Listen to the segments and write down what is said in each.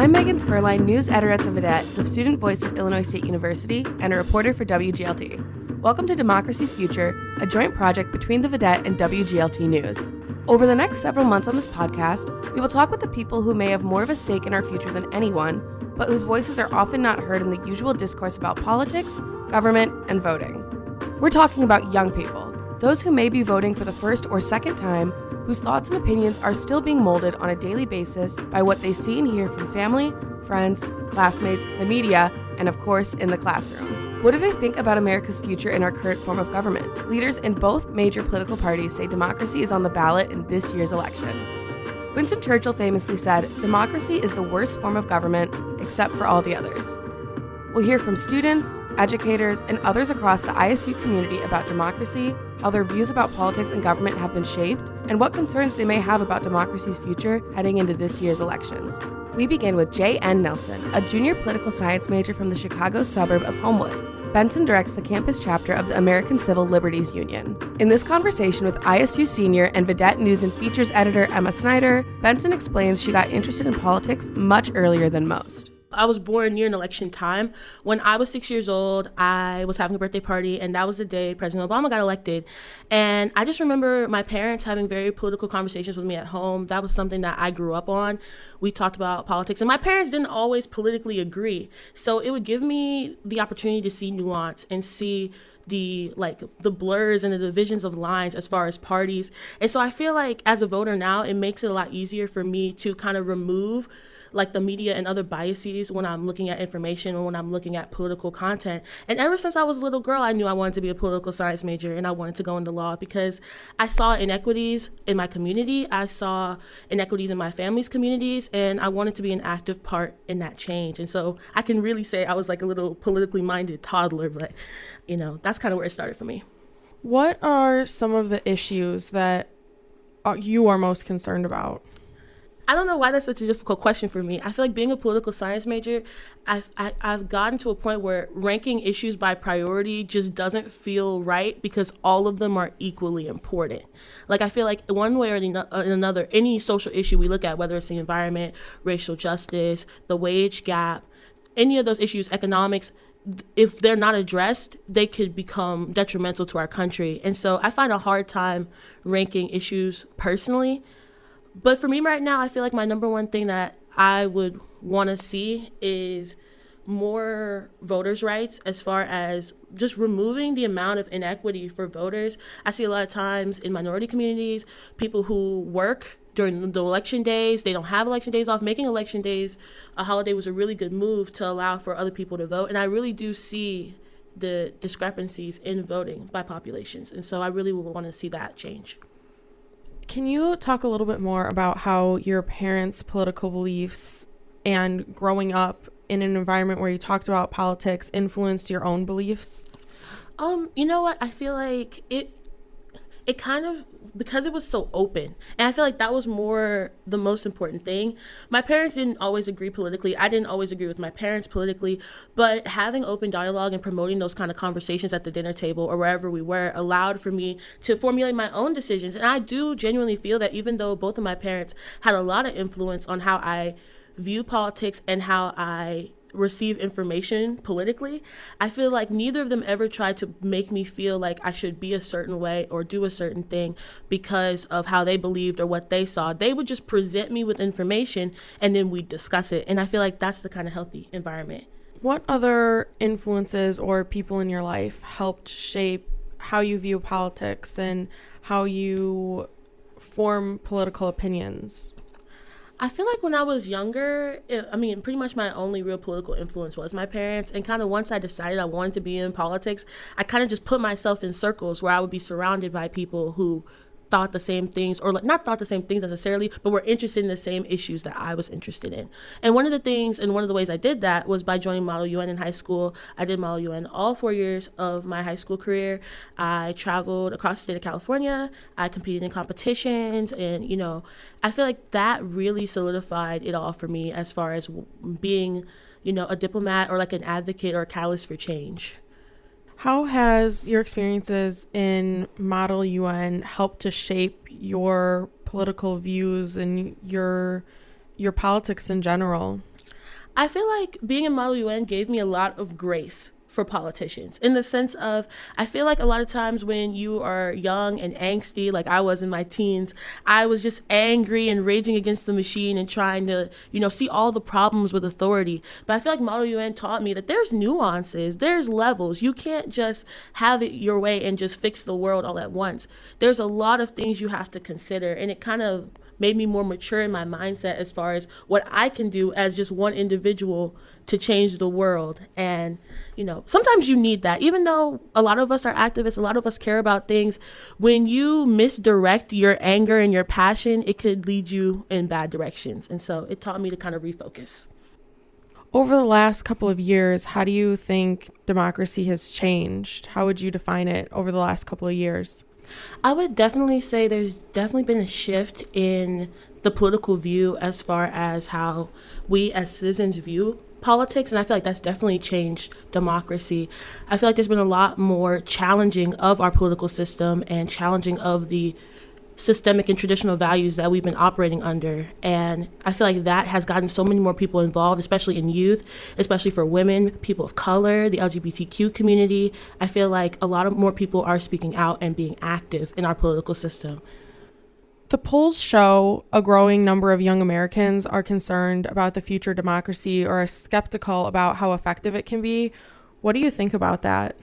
I'm Megan Spurline, news editor at The Vidette, the student voice of Illinois State University, and a reporter for WGLT. Welcome to Democracy's Future, a joint project between The Vidette and WGLT News. Over the next several months on this podcast, we will talk with the people who may have more of a stake in our future than anyone, but whose voices are often not heard in the usual discourse about politics, government, and voting. We're talking about young people, those who may be voting for the first or second time, whose thoughts and opinions are still being molded on a daily basis by what they see and hear from family, friends, classmates, the media, and of course, in the classroom. What do they think about America's future in our current form of government? Leaders in both major political parties say democracy is on the ballot in this year's election. Winston Churchill famously said, "Democracy is the worst form of government, except for all the others." We'll hear from students, educators, and others across the ISU community about democracy, how their views about politics and government have been shaped, and what concerns they may have about democracy's future heading into this year's elections. We begin with J.N. Nelson, a junior political science major from the Chicago suburb of Homewood. Benson directs the campus chapter of the American Civil Liberties Union. In this conversation with ISU senior and Vidette News and Features editor Emma Snyder, Benson explains she got interested in politics much earlier than most. I was born near an election time. When I was 6 years old, I was having a birthday party, and that was the day President Obama got elected. And I just remember my parents having very political conversations with me at home. That was something that I grew up on. We talked about politics, and my parents didn't always politically agree. So it would give me the opportunity to see nuance and see the blurs and the divisions of lines as far as parties. And so I feel like as a voter now, it makes it a lot easier for me to kind of remove the media and other biases when I'm looking at information or when I'm looking at political content. And ever since I was a little girl, I knew I wanted to be a political science major and I wanted to go into law because I saw inequities in my community. I saw inequities in my family's communities, and I wanted to be an active part in that change. And so I can really say I was like a little politically minded toddler, but that's kind of where it started for me. What are some of the issues that you are most concerned about? I don't know why that's such a difficult question for me. I feel like being a political science major, I've gotten to a point where ranking issues by priority just doesn't feel right because all of them are equally important. I feel like one way or another, any social issue we look at, whether it's the environment, racial justice, the wage gap, any of those issues, economics, if they're not addressed, they could become detrimental to our country. And so I find a hard time ranking issues personally. But for me right now, I feel like my number one thing that I would want to see is more voters' rights as far as just removing the amount of inequity for voters. I see a lot of times in minority communities, people who work during the election days, they don't have election days off. Making election days a holiday was a really good move to allow for other people to vote. And I really do see the discrepancies in voting by populations. And so I really would want to see that change. Can you talk a little bit more about how your parents' political beliefs and growing up in an environment where you talked about politics influenced your own beliefs? You know what? I feel like it kind of, because it was so open, and I feel like that was more the most important thing. My parents didn't always agree politically. I didn't always agree with my parents politically, but having open dialogue and promoting those kind of conversations at the dinner table or wherever we were allowed for me to formulate my own decisions. And I do genuinely feel that even though both of my parents had a lot of influence on how I view politics and how I receive information politically, I feel like neither of them ever tried to make me feel like I should be a certain way or do a certain thing because of how they believed or what they saw. They would just present me with information and then we'd discuss it. And I feel like that's the kind of healthy environment. What other influences or people in your life helped shape how you view politics and how you form political opinions? I feel like when I was younger, pretty much my only real political influence was my parents. And kind of once I decided I wanted to be in politics, I kind of just put myself in circles where I would be surrounded by people who thought the same things, or not thought the same things necessarily, but were interested in the same issues that I was interested in. And one of the things and one of the ways I did that was by joining Model UN in high school. I did Model UN all 4 years of my high school career. I traveled across the state of California. I competed in competitions, and I feel like that really solidified it all for me as far as being a diplomat or an advocate or a catalyst for change. How has your experiences in Model UN helped to shape your political views and your politics in general? I feel like being in Model UN gave me a lot of grace for politicians, in the sense of, I feel like a lot of times when you are young and angsty, like I was in my teens, I was just angry and raging against the machine and trying to, see all the problems with authority. But I feel like Model UN taught me that there's nuances, there's levels. You can't just have it your way and just fix the world all at once. There's a lot of things you have to consider, and it kind of made me more mature in my mindset as far as what I can do as just one individual to change the world. And, sometimes you need that. Even though a lot of us are activists, a lot of us care about things, when you misdirect your anger and your passion, it could lead you in bad directions. And so it taught me to kind of refocus. Over the last couple of years, how do you think democracy has changed? How would you define it over the last couple of years? I would definitely say there's definitely been a shift in the political view as far as how we as citizens view politics, and I feel like that's definitely changed democracy. I feel like there's been a lot more challenging of our political system and challenging of the systemic and traditional values that we've been operating under. And I feel like that has gotten so many more people involved, especially in youth, especially for women, people of color, the LGBTQ community. I feel like a lot of more people are speaking out and being active in our political system. The polls show a growing number of young Americans are concerned about the future democracy or are skeptical about how effective it can be. What do you think about that?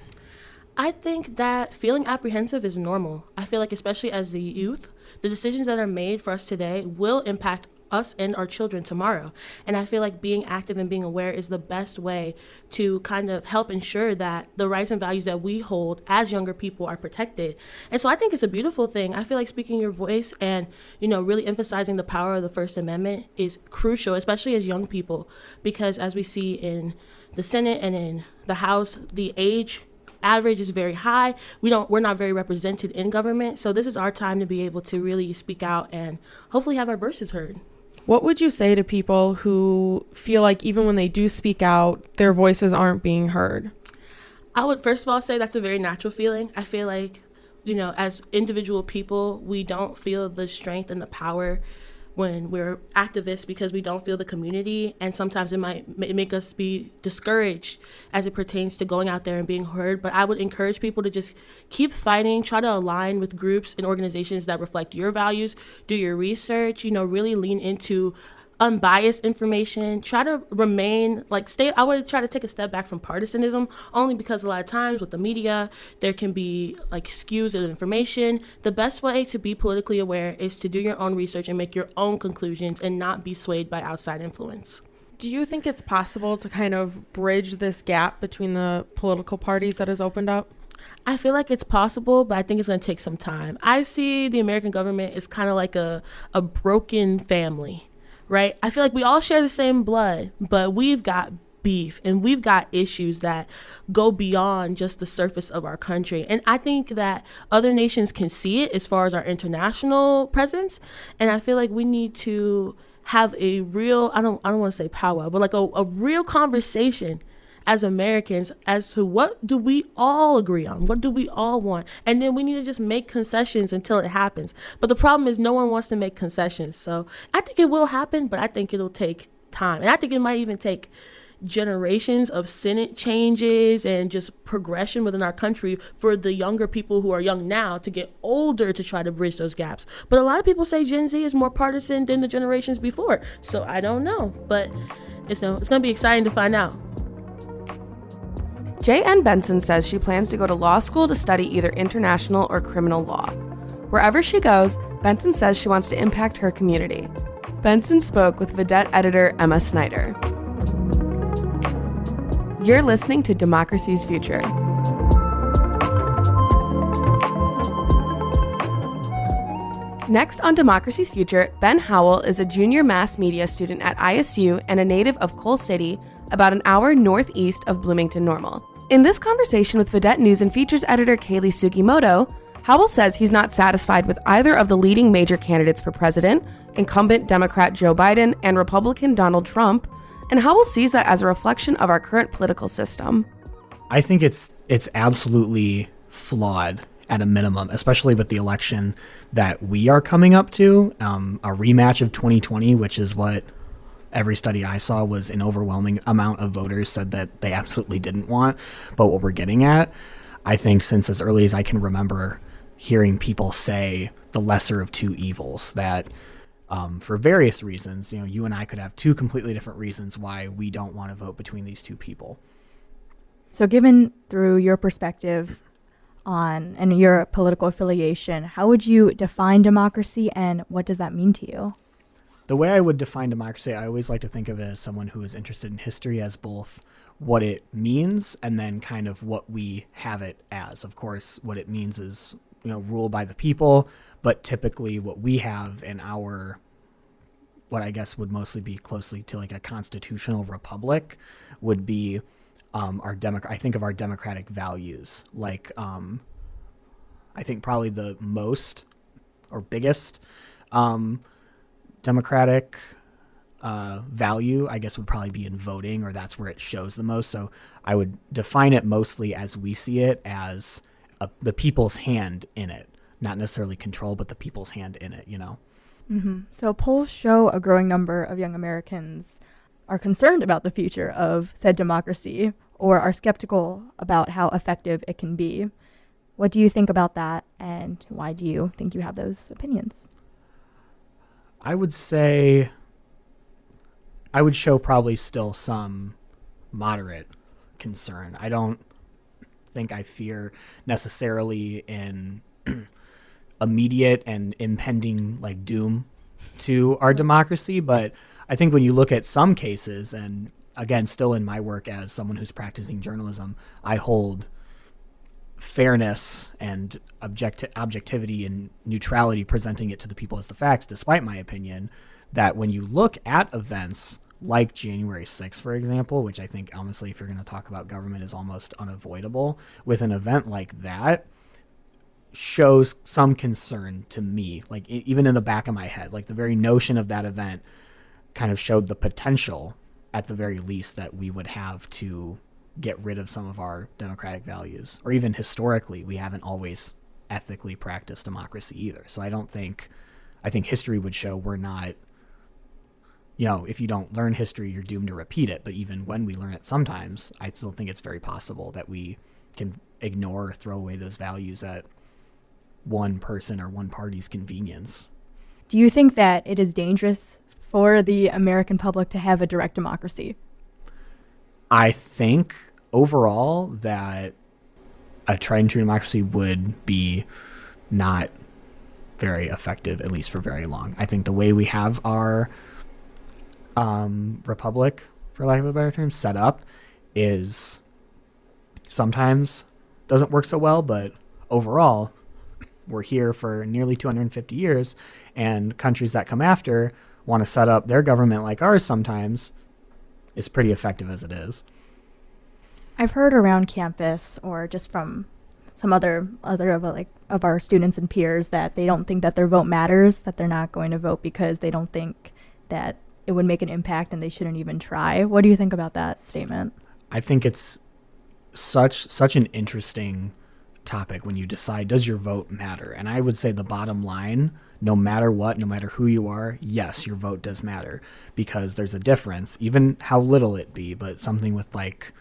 I think that feeling apprehensive is normal. I feel like, especially as the youth, the decisions that are made for us today will impact us and our children tomorrow. And I feel like being active and being aware is the best way to kind of help ensure that the rights and values that we hold as younger people are protected. And so I think it's a beautiful thing. I feel like speaking your voice and, really emphasizing the power of the First Amendment is crucial, especially as young people, because as we see in the Senate and in the House, the age average is very high. We're not very represented in government. So this is our time to be able to really speak out and hopefully have our voices heard. What would you say to people who feel like even when they do speak out, their voices aren't being heard? I would first of all say that's a very natural feeling. I feel like, as individual people, we don't feel the strength and the power when we're activists because we don't feel the community, and sometimes it might make us be discouraged as it pertains to going out there and being heard. But I would encourage people to just keep fighting, try to align with groups and organizations that reflect your values, do your research, really lean into unbiased information, try to remain I would try to take a step back from partisanism, only because a lot of times with the media there can be skews of information. The best way to be politically aware is to do your own research and make your own conclusions and not be swayed by outside influence. Do you think it's possible to kind of bridge this gap between the political parties that has opened up? I feel like it's possible, but I think it's going to take some time. I see the American government as kind of like a broken family. Right? I feel like we all share the same blood, but we've got beef and we've got issues that go beyond just the surface of our country. And I think that other nations can see it as far as our international presence. And I feel like we need to have a real, I don't want to say powwow, but a real conversation as Americans as to what do we all agree on? What do we all want? And then we need to just make concessions until it happens. But the problem is no one wants to make concessions. So I think it will happen, but I think it'll take time. And I think it might even take generations of Senate changes and just progression within our country for the younger people who are young now to get older to try to bridge those gaps. But a lot of people say Gen Z is more partisan than the generations before. So I don't know, but it's going to be exciting to find out. J.N. Benson says she plans to go to law school to study either international or criminal law. Wherever she goes, Benson says she wants to impact her community. Benson spoke with Vidette editor Emma Snyder. You're listening to Democracy's Future. Next on Democracy's Future, Ben Howell is a junior mass media student at ISU and a native of Coal City, about an hour northeast of Bloomington-Normal. In this conversation with Vidette News and Features editor Kaylee Sugimoto, Howell says he's not satisfied with either of the leading major candidates for president, incumbent Democrat Joe Biden and Republican Donald Trump, and Howell sees that as a reflection of our current political system. I think it's absolutely flawed at a minimum, especially with the election that we are coming up to, a rematch of 2020, which is what every study I saw was an overwhelming amount of voters said that they absolutely didn't want. But what we're getting at, I think since as early as I can remember hearing people say the lesser of two evils, that for various reasons, you and I could have two completely different reasons why we don't want to vote between these two people. So given through your perspective on and your political affiliation, how would you define democracy and what does that mean to you? The way I would define democracy, I always like to think of it as someone who is interested in history as both what it means and then kind of what we have it as. Of course, what it means is, rule by the people, but typically what we have in our, what I guess would mostly be closely to like a constitutional republic would be I think of our democratic values. Like, I think probably the most or biggest democratic value, I guess, would probably be in voting, or that's where it shows the most. So I would define it mostly as we see it as the people's hand in it, not necessarily control, but the people's hand in it, Mm-hmm. So polls show a growing number of young Americans are concerned about the future of said democracy or are skeptical about how effective it can be. What do you think about that, and why do you think you have those opinions? I would say I would show probably still some moderate concern. I don't think I fear necessarily in immediate and impending like doom to our democracy, but I think when you look at some cases, and again, still in my work as someone who's practicing journalism, I hold fairness and objectivity and neutrality, presenting it to the people as the facts, despite my opinion that when you look at events like January 6th, for example, which I think honestly, if you're going to talk about government, is almost unavoidable, with an event like that shows some concern to me, like even in the back of my head, like the very notion of that event kind of showed the potential, at the very least, that we would have to get rid of some of our democratic values, or even historically, we haven't always ethically practiced democracy either. So I think history would show we're not, if you don't learn history, you're doomed to repeat it. But even when we learn it sometimes, I still think it's very possible that we can ignore or throw away those values at one person or one party's convenience. Do you think that it is dangerous for the American public to have a direct democracy? I think overall that a tried and true democracy would be not very effective, at least for very long. I think the way we have our republic, for lack of a better term, set up is sometimes doesn't work so well, but overall we're here for nearly 250 years, and countries that come after want to set up their government like ours sometimes. It's pretty effective as it is. I've heard around campus or just from some other of our students and peers that they don't think that their vote matters, that they're not going to vote because they don't think that it would make an impact and they shouldn't even try. What do you think about that statement? I think it's such an interesting topic when you decide, does your vote matter? And I would say the bottom line, no matter what, no matter who you are, yes, your vote does matter, because there's a difference, even how little it be, but something with like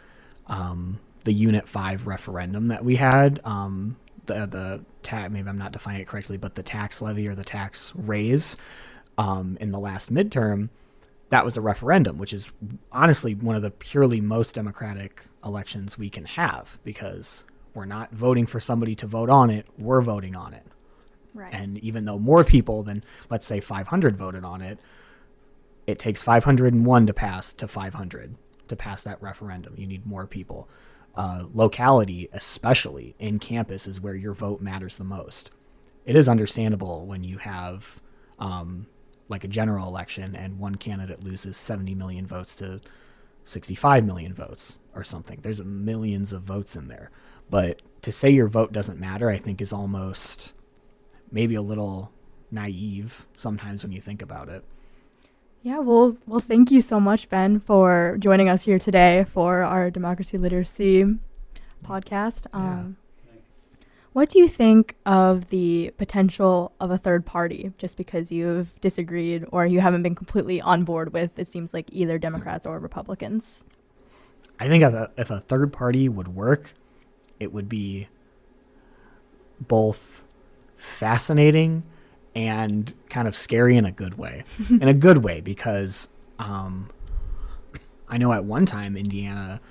the Unit 5 referendum that we had, maybe I'm not defining it correctly, but the tax levy or the tax raise in the last midterm, that was a referendum, which is honestly one of the purely most democratic elections we can have, because we're not voting for somebody to vote on it, we're voting on it. Right. And even though more people than, let's say, 500 voted on it, it takes 501 to pass to 500 to pass that referendum. You need more people. Locality, especially in campus, is where your vote matters the most. It is understandable when you have like a general election and one candidate loses 70 million votes to 65 million votes or something. There's millions of votes in there. But to say your vote doesn't matter, I think, is almost maybe a little naive sometimes when you think about it. Yeah, well, thank you so much, Ben, for joining us here today for our Democracy Literacy podcast. What do you think of the potential of a third party, just because you've disagreed or you haven't been completely on board with, it seems like, either Democrats or Republicans? I think if a third party would work, it would be both fascinating and kind of scary in a good way. In a good way, because I know at one time Indiana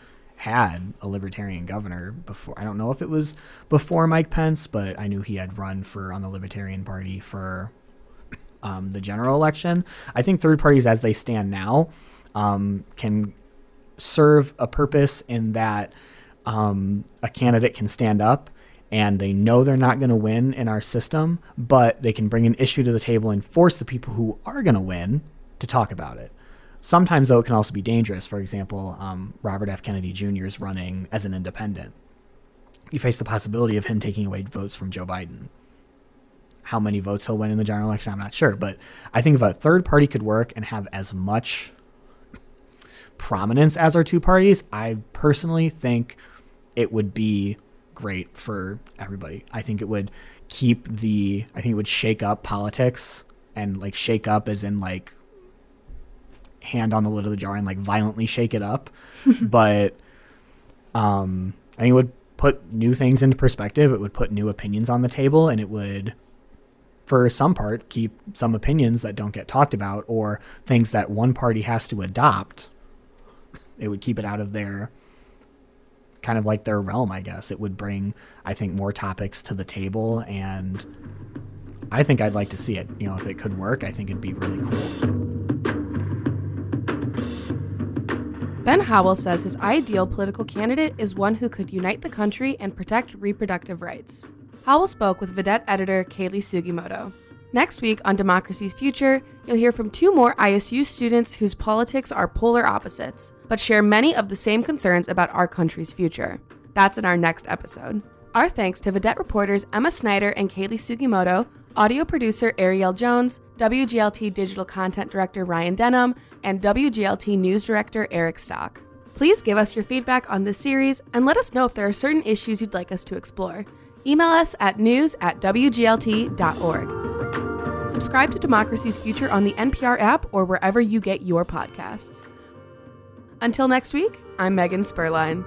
had a libertarian governor before. I don't know if it was before Mike Pence, but I knew he had run on the Libertarian Party for the general election. I think third parties as they stand now can serve a purpose in that a candidate can stand up and they know they're not going to win in our system, but they can bring an issue to the table and force the people who are going to win to talk about it. Sometimes, though, it can also be dangerous. For example, Robert F. Kennedy Jr. is running as an independent. You face the possibility of him taking away votes from Joe Biden. How many votes he'll win in the general election, I'm not sure. But I think if a third party could work and have as much prominence as our two parties, I personally think it would be great for everybody. I think it would shake up politics, and like shake up as in like hand on the lid of the jar and like violently shake it up. But I think it would put new things into perspective. It would put new opinions on the table, and it would, for some part, keep some opinions that don't get talked about or things that one party has to adopt. It would keep it out of their kind of like their realm, I guess. It would bring, I think, more topics to the table, and I think I'd like to see it. If it could work, I think it'd be really cool. Ben Howell says his ideal political candidate is one who could unite the country and protect reproductive rights. Howell spoke with Vidette editor Kaylee Sugimoto. Next week on Democracy's Future, you'll hear from two more ISU students whose politics are polar opposites, but share many of the same concerns about our country's future. That's in our next episode. Our thanks to Vidette reporters Emma Snyder and Kaylee Sugimoto, audio producer Ariel Jones, WGLT digital content director Ryan Denham, and WGLT news director Eric Stock. Please give us your feedback on this series and let us know if there are certain issues you'd like us to explore. Email us at news@wglt.org. Subscribe to Democracy's Future on the NPR app or wherever you get your podcasts. Until next week, I'm Megan Spurline.